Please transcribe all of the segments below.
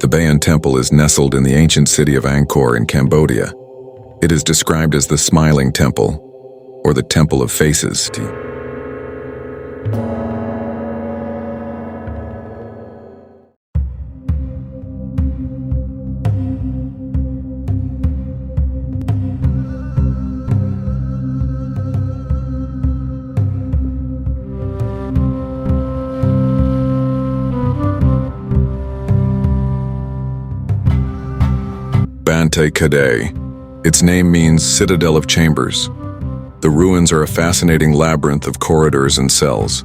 The Bayon Temple is nestled in the ancient city of Angkor in Cambodia. It is described as the Smiling Temple, or the Temple of Faces. Bante Kadai. Its name means Citadel of Chambers. The ruins are a fascinating labyrinth of corridors and cells.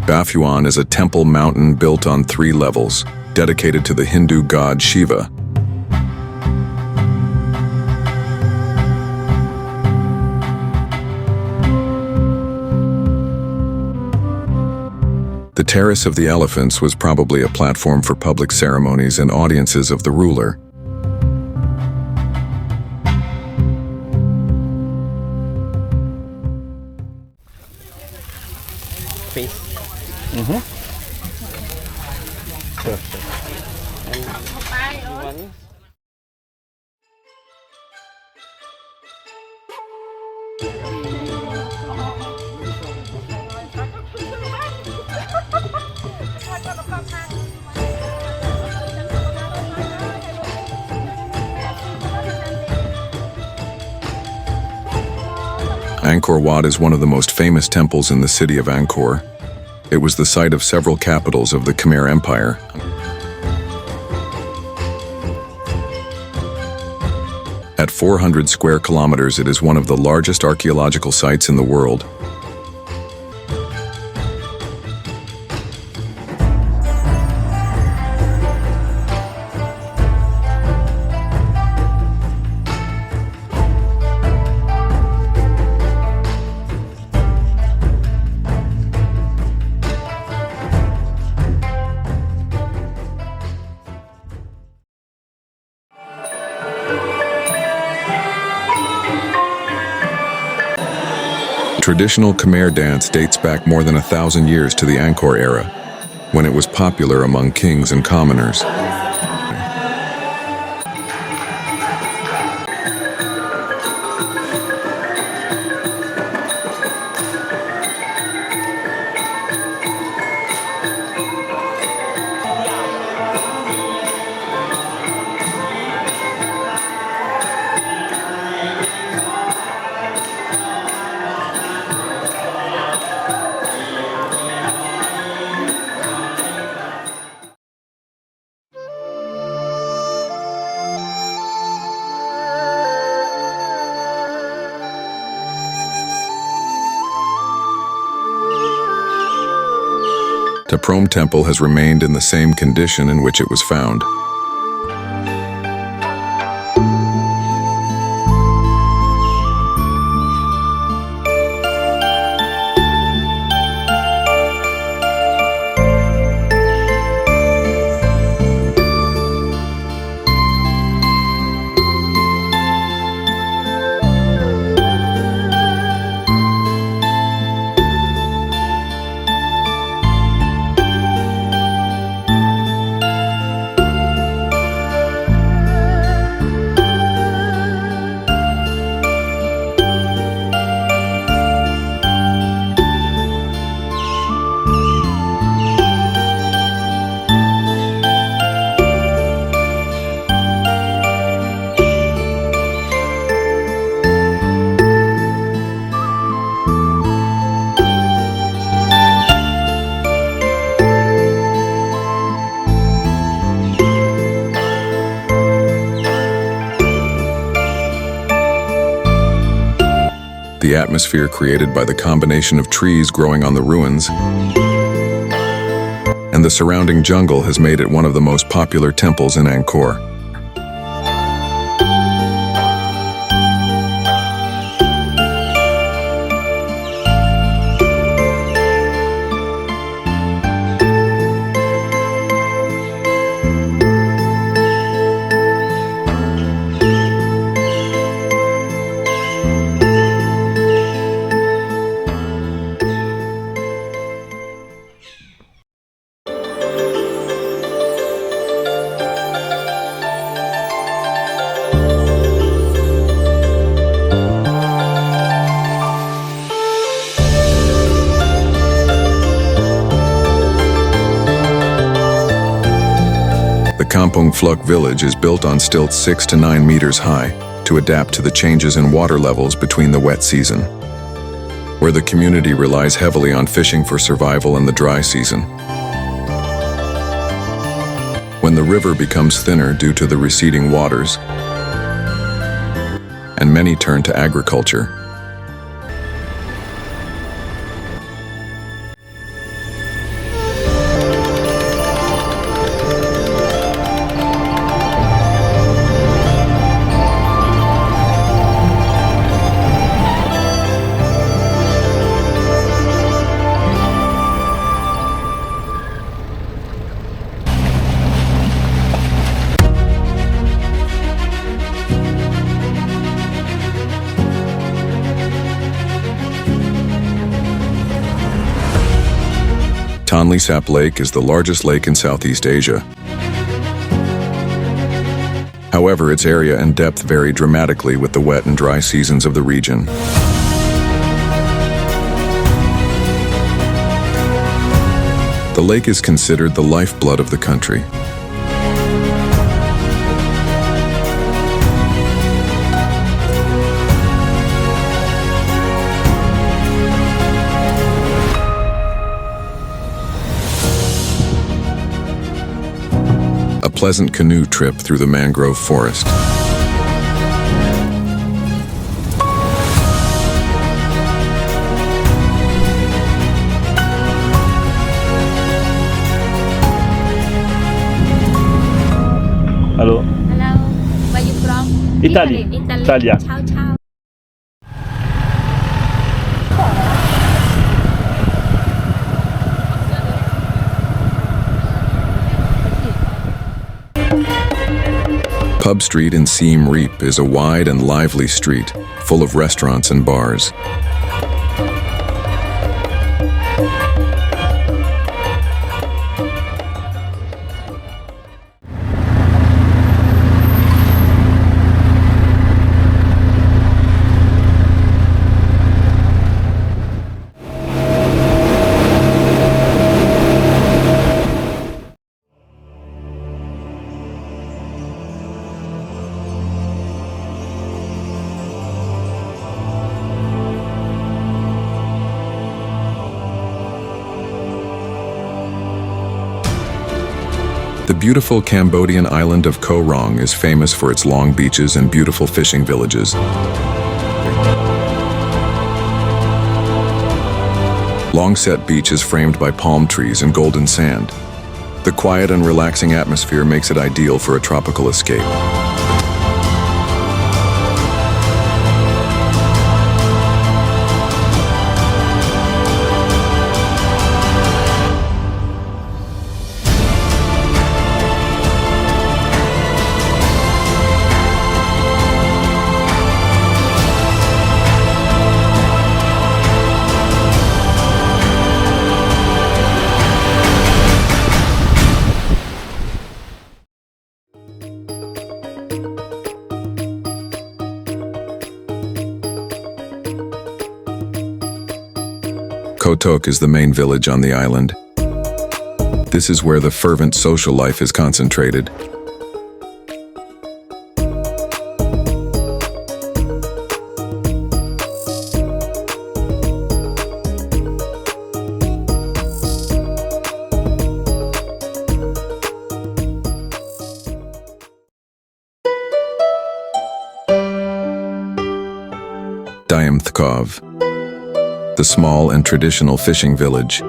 Baphuon is a temple mountain built on 3 levels, dedicated to the Hindu god Shiva. The Terrace of the Elephants was probably a platform for public ceremonies and audiences of the ruler. Angkor Wat is one of the most famous temples in the city of Angkor. It was the site of several capitals of the Khmer Empire. At 400 square kilometers, it is one of the largest archaeological sites in the world. Traditional Khmer dance dates back more than 1,000 years to the Angkor era, when it was popular among kings and commoners. The Prom Temple has remained in the same condition in which it was found. The atmosphere created by the combination of trees growing on the ruins and the surrounding jungle has made it one of the most popular temples in Angkor. Kampong Fluk village is built on stilts 6 to 9 meters high to adapt to the changes in water levels between the wet season, where the community relies heavily on fishing for survival in the dry season. When the river becomes thinner due to the receding waters, and many turn to agriculture. Tonle Sap Lake is the largest lake in Southeast Asia. However, its area and depth vary dramatically with the wet and dry seasons of the region. The lake is considered the lifeblood of the country. A pleasant canoe trip through the mangrove forest. Hello. Hello, where you from? Italy. Italia. Ciao, ciao. Pub Street in Siem Reap is a wide and lively street, full of restaurants and bars. The beautiful Cambodian island of Koh Rong is famous for its long beaches and beautiful fishing villages. Longset Beach is framed by palm trees and golden sand. The quiet and relaxing atmosphere makes it ideal for a tropical escape. Koh Tok is the main village on the island. This is where the fervent social life is concentrated. Diem Thkov, the small and traditional fishing village.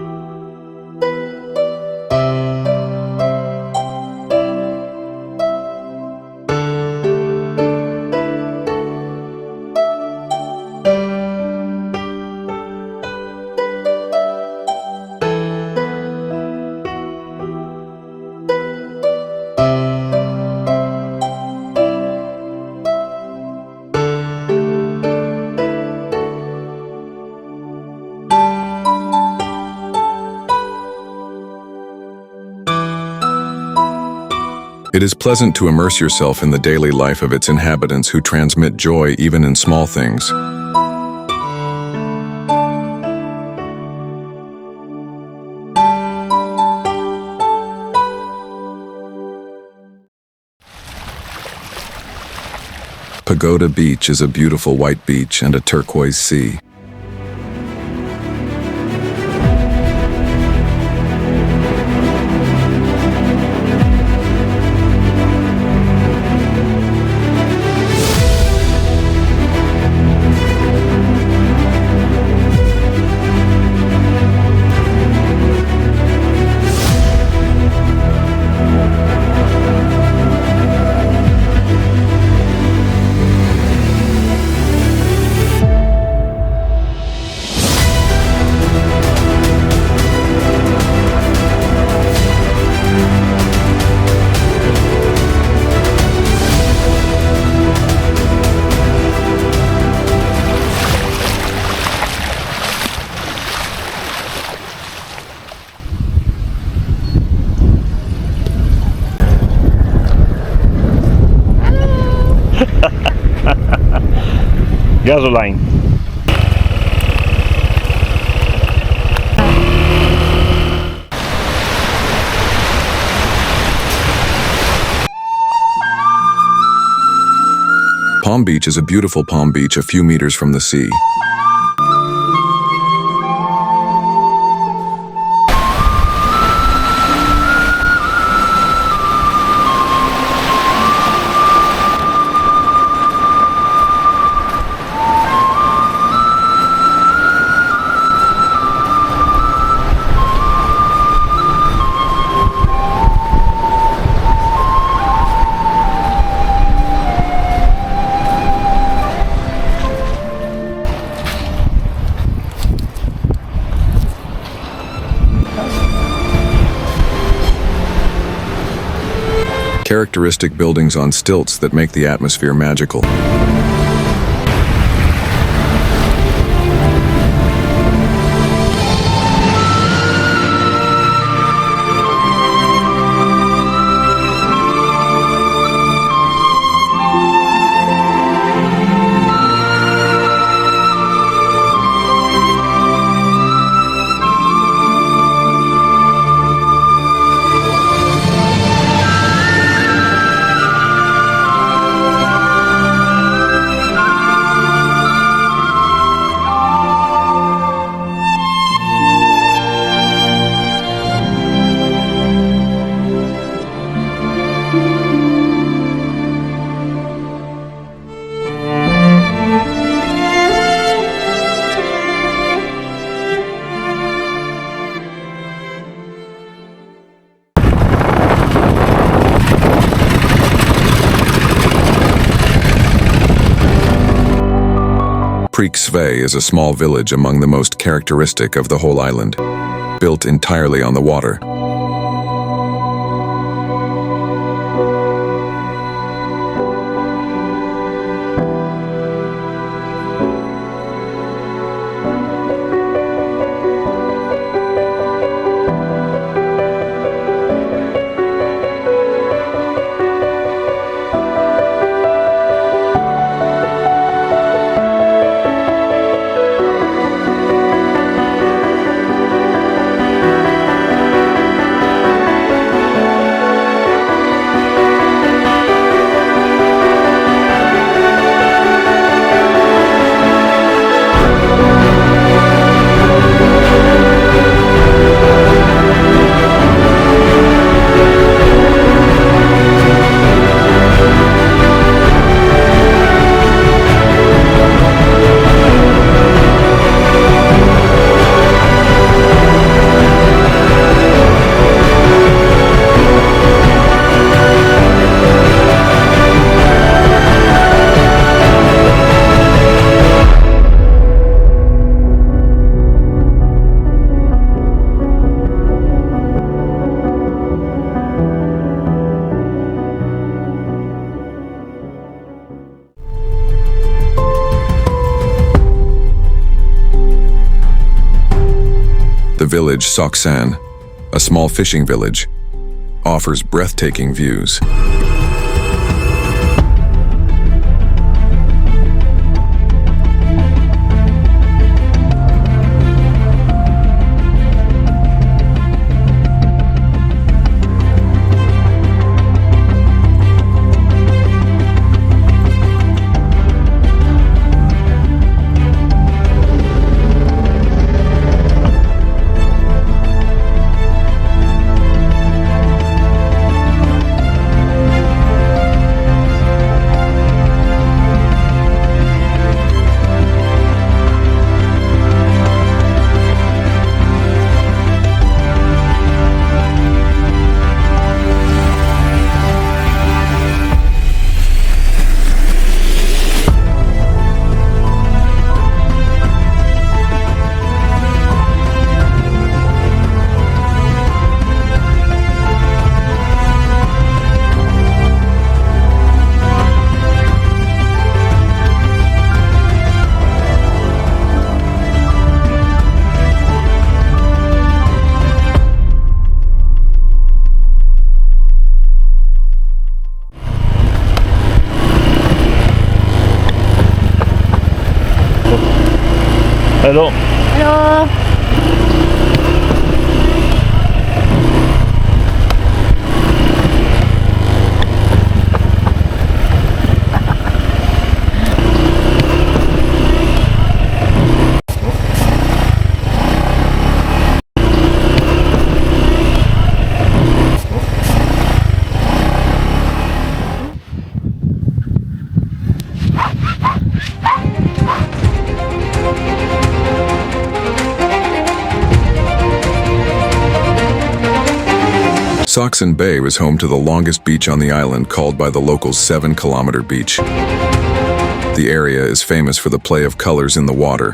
It is pleasant to immerse yourself in the daily life of its inhabitants who transmit joy even in small things. Pagoda Beach is a beautiful white beach and a turquoise sea. Gasoline. Palm Beach is a beautiful palm beach a few meters from the sea. Characteristic buildings on stilts that make the atmosphere magical. Preek is a small village among the most characteristic of the whole island, built entirely on the water. The village Soksan, a small fishing village, offers breathtaking views. Hello. Hello. Soksan Bay was home to the longest beach on the island, called by the locals 7-kilometer beach. The area is famous for the play of colors in the water.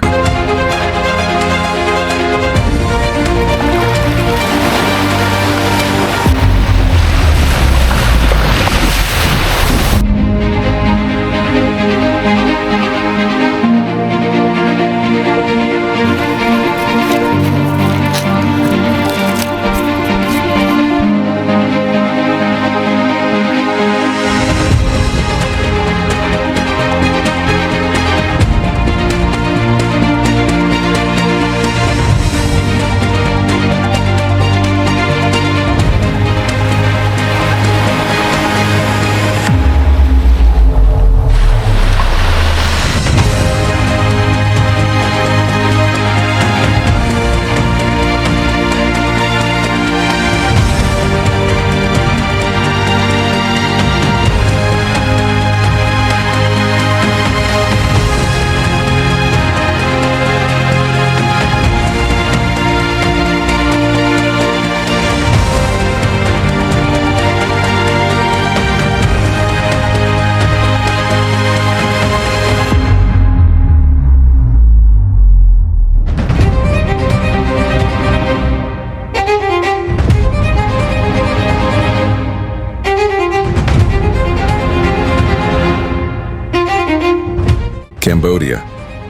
Cambodia,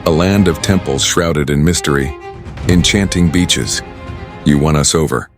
a land of temples shrouded in mystery, enchanting beaches. You won us over.